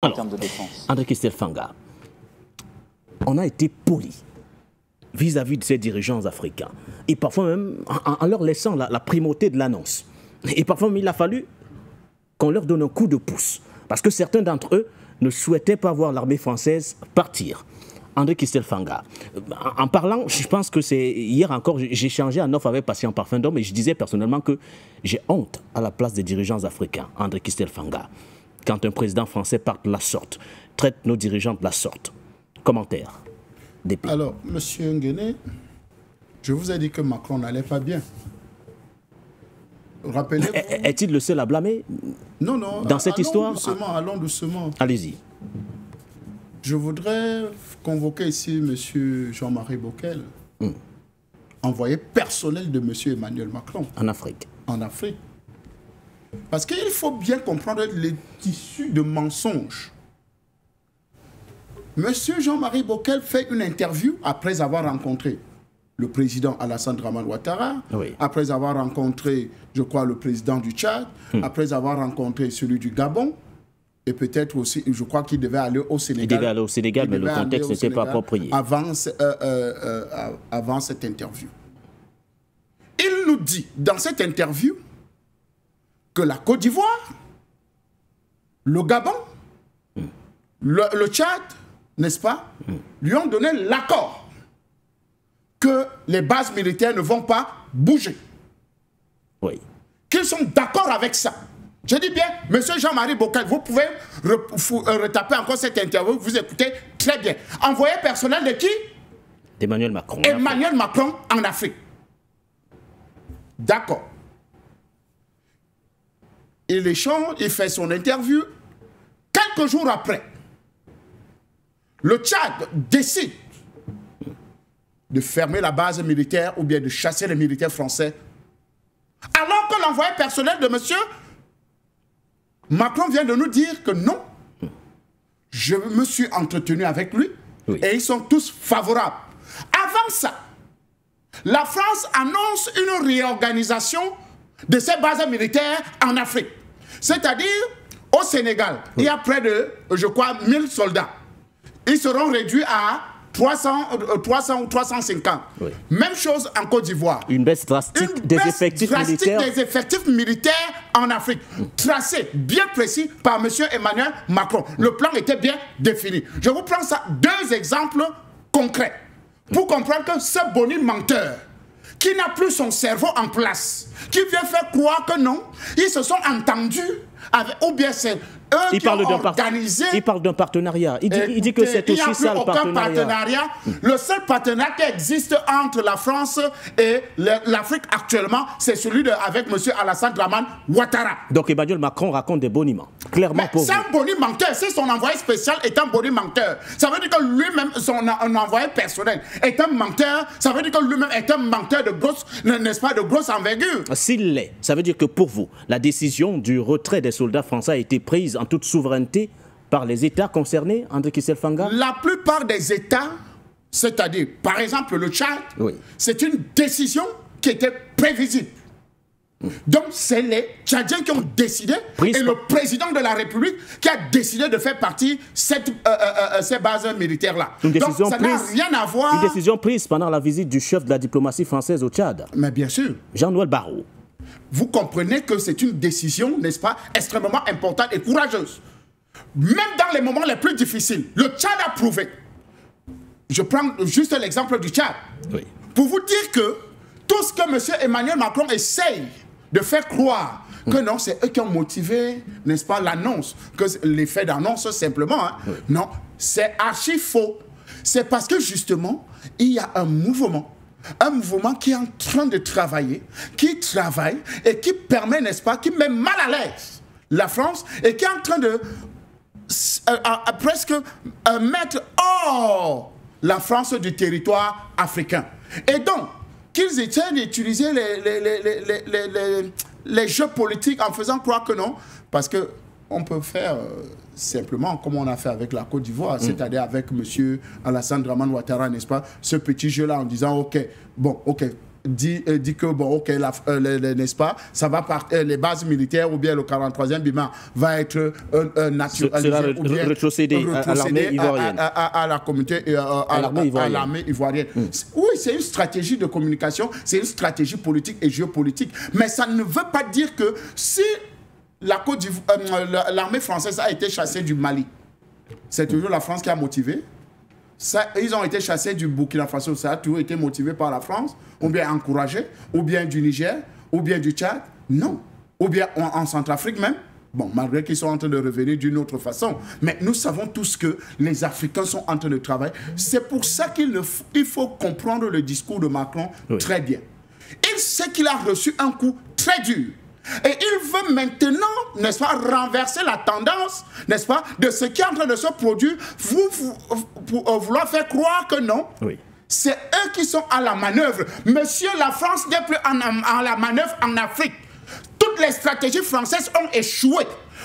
en termes de défense. André Christelle Fanga, on a été poli vis-à-vis de ces dirigeants africains. Et parfois même en leur laissant la primauté de l'annonce. Et parfois même, il a fallu qu'on leur donne un coup de pouce. Parce que certains d'entre eux ne souhaitaient pas voir l'armée française partir. André Christelle Fanga, en parlant, je pense que c'est hier encore, j'ai échangé en off avec Patient Parfum d'Homme et je disais personnellement que j'ai honte à la place des dirigeants africains, André Christelle Fanga, quand un président français part de la sorte, traite nos dirigeants de la sorte. Commentaire des pays. Alors, monsieur Nguéné, je vous ai dit que Macron n'allait pas bien. Rappelez-vous. Est-il le seul à blâmer? Non, non. Dans cette histoire? Allons doucement. Allez-y. Je voudrais convoquer ici monsieur Jean-Marie Bockel, envoyé personnel de monsieur Emmanuel Macron. En Afrique. En Afrique. Parce qu'il faut bien comprendre les tissus de mensonges. Monsieur Jean-Marie Bockel fait une interview après avoir rencontré le président Alassane Dramane Ouattara, oui. Après avoir rencontré, je crois, le président du Tchad, après avoir rencontré celui du Gabon, et peut-être aussi, je crois qu'il devait aller au Sénégal. Il devait aller au Sénégal, mais le contexte n'était pas approprié. Avant cette interview. Il nous dit, dans cette interview, que la Côte d'Ivoire, le Gabon, le Tchad, n'est-ce pas, lui ont donné l'accord que les bases militaires ne vont pas bouger. Oui. Qu'ils sont d'accord avec ça. Je dis bien, monsieur Jean-Marie Bockel, vous pouvez retaper encore cette interview, vous écoutez très bien. Envoyé personnel de qui? D'Emmanuel Macron. Emmanuel Macron en Afrique. D'accord. Il échange, il fait son interview. Quelques jours après, le Tchad décide de fermer la base militaire ou bien de chasser les militaires français. Alors que l'envoyé personnel de monsieur Macron vient de nous dire que non. Je me suis entretenu avec lui et ils sont tous favorables. Avant ça, la France annonce une réorganisation de ses bases militaires en Afrique. C'est-à-dire, au Sénégal, il y a près de, je crois, 1000 soldats. Ils seront réduits à 300 ou 350. Oui. Même chose en Côte d'Ivoire. Une baisse drastique des effectifs militaires. Des effectifs militaires en Afrique. Tracé, bien précis par M. Emmanuel Macron. Le plan était bien défini. Je vous prends ça, deux exemples concrets. Pour comprendre que ce boni menteur, qui n'a plus son cerveau en place, qui vient faire croire que non, ils se sont entendus, avec, ou bien c'est eux qui ont organisé... Il parle d'un partenariat. Il dit que c'est aussi ça le partenariat. Le seul partenariat qui existe entre la France et l'Afrique actuellement, c'est celui avec M. Alassane Dramane Ouattara. Donc Emmanuel Macron raconte des boniments. Clairement pour vous. C'est un boni menteur. Si son envoyé spécial est un boni menteur, ça veut dire que lui-même, son envoyé personnel est un menteur. Ça veut dire que lui-même est un menteur de grosse, n'est-ce pas, de grosse envergure. S'il l'est, ça veut dire que pour vous, la décision du retrait des soldats français a été prise en toute souveraineté par les États concernés, André Christelle Fanga? La plupart des États, c'est-à-dire, par exemple, le Tchad, c'est une décision qui était prévisible. Donc, c'est les Tchadiens qui ont décidé, et le président de la République qui a décidé de faire partie ces bases militaires-là. Donc, ça n'a rien à voir... Une décision prise pendant la visite du chef de la diplomatie française au Tchad. Mais bien sûr. Jean-Noël Barrot. Vous comprenez que c'est une décision, n'est-ce pas, extrêmement importante et courageuse. Même dans les moments les plus difficiles, le Tchad a prouvé. Je prends juste l'exemple du Tchad. Pour vous dire que tout ce que M. Emmanuel Macron essaye de faire croire que non, c'est eux qui ont motivé, n'est-ce pas, l'annonce, que l'effet d'annonce simplement, hein. Non, c'est archi faux. C'est parce que justement, il y a un mouvement qui est en train de travailler, qui travaille et qui permet, n'est-ce pas, qui met mal à l'aise la France et qui est en train de presque mettre hors la France du territoire africain. Et donc, qu'ils essaient d'utiliser les jeux politiques en faisant croire que non, parce que on peut faire simplement comme on a fait avec la Côte d'Ivoire, c'est-à-dire avec M. Alassane Dramane Ouattara, n'est-ce pas, ce petit jeu-là en disant, ok, bon, ok, dit que, bon, ok, n'est-ce pas, ça va partir, les bases militaires ou bien le 43e BIMA va être naturalisé ou bien retrocédé à l'armée ivoirienne. À la communauté, à l'armée ivoirienne. Oui, c'est une stratégie de communication, c'est une stratégie politique et géopolitique. Mais ça ne veut pas dire que si l'armée française a été chassée du Mali, c'est toujours la France qui a motivé. Ils ont été chassés du Burkina Faso, ça a toujours été motivé par la France, ou bien encouragé, ou bien du Niger, ou bien du Tchad, non. Ou bien en Centrafrique même, bon, malgré qu'ils sont en train de revenir d'une autre façon. Mais nous savons tous que les Africains sont en train de travailler. C'est pour ça qu'il faut comprendre le discours de Macron très bien. Il sait qu'il a reçu un coup très dur. Et il veut maintenant, n'est-ce pas, renverser la tendance, n'est-ce pas, de ce qui est en train de se produire, pour vouloir faire croire que non. Oui. C'est eux qui sont à la manœuvre. Monsieur, la France n'est plus à la manœuvre en Afrique. Toutes les stratégies françaises ont échoué.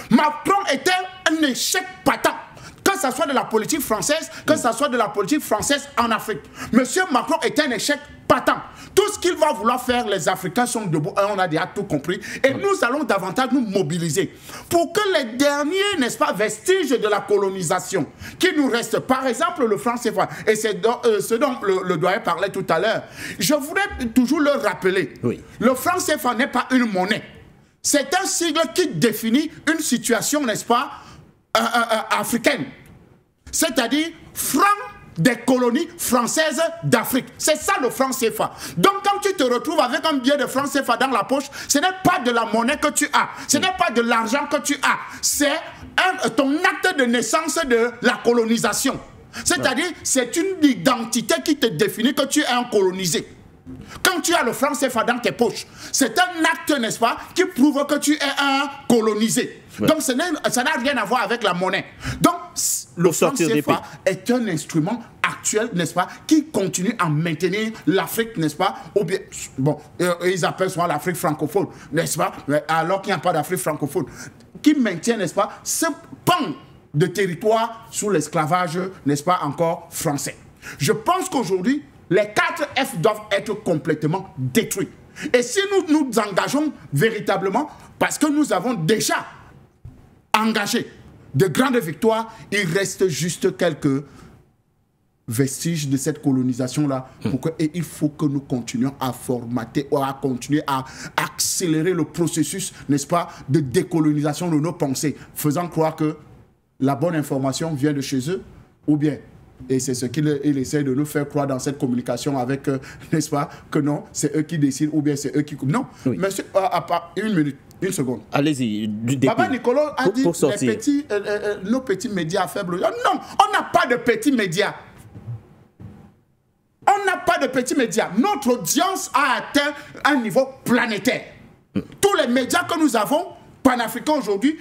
Macron était un échec patent. Que ce soit de la politique française, que ce soit de la politique française en Afrique. Monsieur Macron est un échec patent. Tout ce qu'il va vouloir faire, les Africains sont debout, on a déjà tout compris. Et nous allons davantage nous mobiliser pour que les derniers, n'est-ce pas, vestiges de la colonisation qui nous restent, par exemple le franc CFA, et c'est ce dont le doyen parlait tout à l'heure, je voudrais toujours le rappeler. Oui. Le franc CFA n'est pas une monnaie. C'est un sigle qui définit une situation, n'est-ce pas, africaine. C'est-à-dire franc des colonies françaises d'Afrique. C'est ça le franc CFA. Donc quand tu te retrouves avec un billet de franc CFA dans la poche, ce n'est pas de la monnaie que tu as, ce n'est pas de l'argent que tu as, c'est ton acte de naissance de la colonisation. C'est-à-dire, c'est une identité qui te définit que tu es un colonisé. Quand tu as le franc CFA dans tes poches, c'est un acte, n'est-ce pas, qui prouve que tu es un colonisé. Ouais. Donc ça n'a rien à voir avec la monnaie. Donc le franc CFA est un instrument actuel, n'est-ce pas, qui continue à maintenir l'Afrique, n'est-ce pas, ou bien, bon, ils appellent souvent l'Afrique francophone, n'est-ce pas, alors qu'il n'y a pas d'Afrique francophone, qui maintient, n'est-ce pas, ce pan de territoire sous l'esclavage, n'est-ce pas, encore français. Je pense qu'aujourd'hui, les 4 F doivent être complètement détruits. Et si nous nous engageons véritablement, parce que nous avons déjà engagé de grandes victoires, il reste juste quelques vestiges de cette colonisation-là. Et il faut que nous continuions à formater, ou à continuer à accélérer le processus, n'est-ce pas, de décolonisation de nos pensées, faisant croire que la bonne information vient de chez eux, ou bien, et c'est ce qu'il essaie de nous faire croire dans cette communication avec, n'est-ce pas, que non, c'est eux qui décident, ou bien c'est eux qui... Non, oui. Monsieur, une minute, une seconde. Allez-y. Papa Nicolas a dit nos petits médias faibles. Non, on n'a pas de petits médias. On n'a pas de petits médias. Notre audience a atteint un niveau planétaire. Tous les médias que nous avons, panafricains aujourd'hui,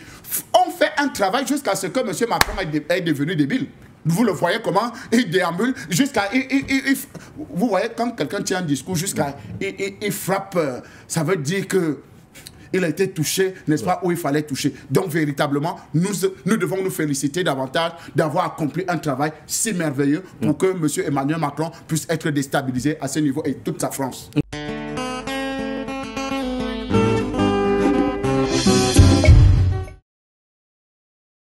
ont fait un travail jusqu'à ce que M. Macron est devenu débile. Vous le voyez comment il déambule jusqu'à... Vous voyez quand quelqu'un tient un discours jusqu'à... Il frappe, ça veut dire que il a été touché, n'est-ce pas, où il fallait toucher. Donc, véritablement, nous devons nous féliciter davantage d'avoir accompli un travail si merveilleux pour que M. Emmanuel Macron puisse être déstabilisé à ce niveau et toute sa France.